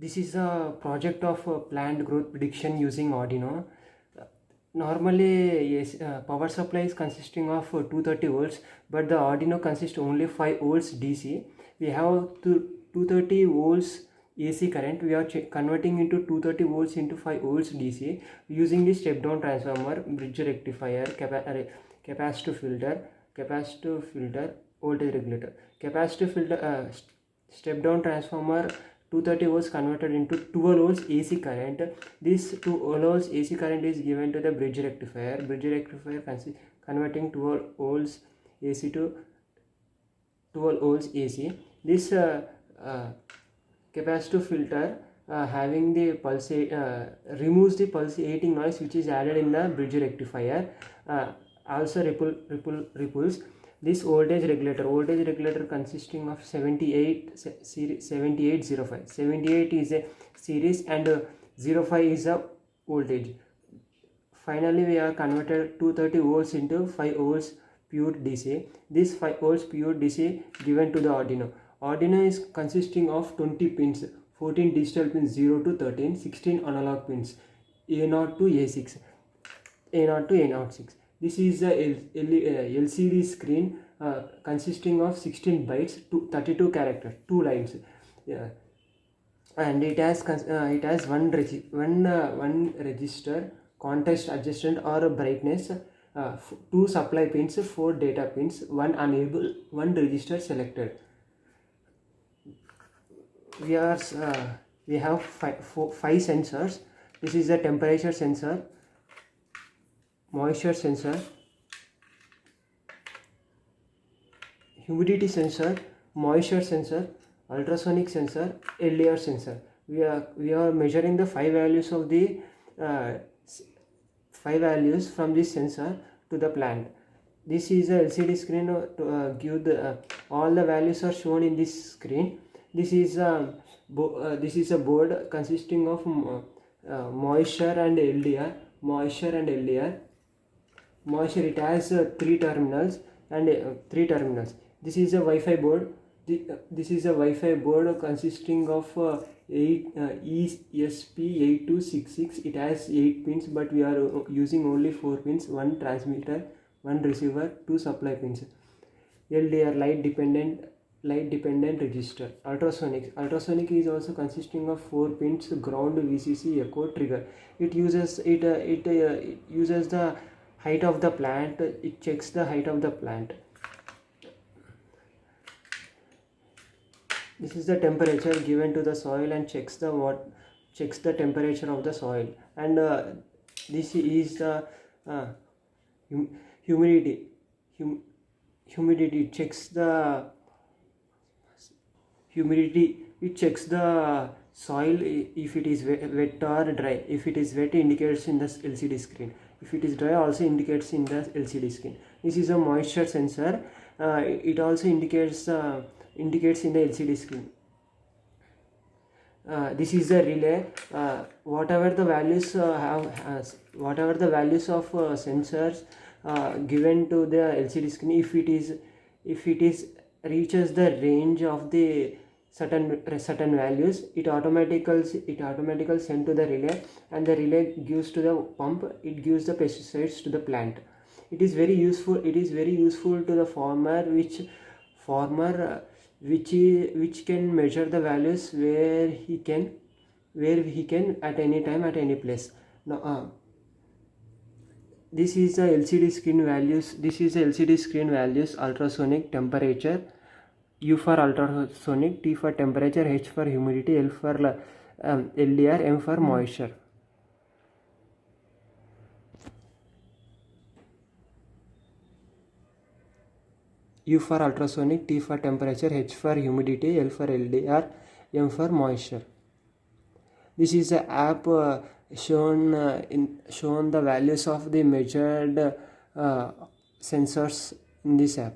This is a project of plant growth prediction using Arduino. Normally, yes, power supply is consisting of 230 volts, but the Arduino consists only 5 volts DC. We have 230 volts AC current. We are converting into 230 volts into 5 volts DC using the step down transformer, bridge rectifier, capacitor filter, voltage regulator. Capacitor filter, step down transformer, 230 volts converted into 12 volts AC current. This 12 volts AC current is given to the bridge rectifier. Bridge rectifier converting 12 volts AC to 12 volts AC. This capacitor filter having the removes the pulsating noise which is added in the bridge rectifier. Also ripples. This voltage regulator consisting of 7805. 78 is a series and 05 is a voltage. Finally, we are converted 230 volts into 5 volts pure DC. This 5 volts pure DC given to the Arduino. Arduino is consisting of 20 pins, 14 digital pins 0 to 13, 16 analog pins A0 to A6, A0 to A06. This is a LCD screen consisting of 16 bytes to 32 characters, 2 lines. And it has one register, contrast adjustment or brightness, 2 supply pins, 4 data pins, 1 enable, 1 register selected. We have 5 sensors. This is a temperature sensor, moisture sensor, humidity sensor, moisture sensor, ultrasonic sensor, LDR sensor. We are measuring the 5 values of the 5 values from this sensor to the plant. This is a LCD screen to give the all the values are shown in this screen. This is a board consisting of moisture and LDR. Moisture, it has 3 terminals and 3 terminals. This is a Wi-Fi board. This is a Wi-Fi board consisting of ESP8266. It has 8 pins, but we are using only 4 pins, 1 transmitter, 1 receiver, 2 supply pins. LDR, light dependent register. Ultrasonic is also consisting of 4 pins, ground, VCC, echo, trigger. It uses the height of the plant. It checks the height of the plant. This is the temperature given to the soil and checks the temperature of the soil. And this is the humidity. Humidity checks the humidity. It checks the soil if it is wet or dry. If it is wet, indicates in the LCD screen. If it is dry, also indicates in the LCD screen. This is a moisture sensor. It also indicates in the LCD screen. This is the relay. Whatever the values of sensors given to the LCD screen, if it is reaches the range of the certain values, it automatically send to the relay, and the relay gives to the pump. It gives the pesticides to the plant. It is very useful to the farmer, which can measure the values where he can at any time, at any place. Now this is the LCD screen values. Ultrasonic, temperature, U for ultrasonic, T for temperature, H for humidity, L for LDR, M for moisture. U for ultrasonic, T for temperature, H for humidity, L for LDR, M for moisture. This is the app shown the values of the measured sensors in this app.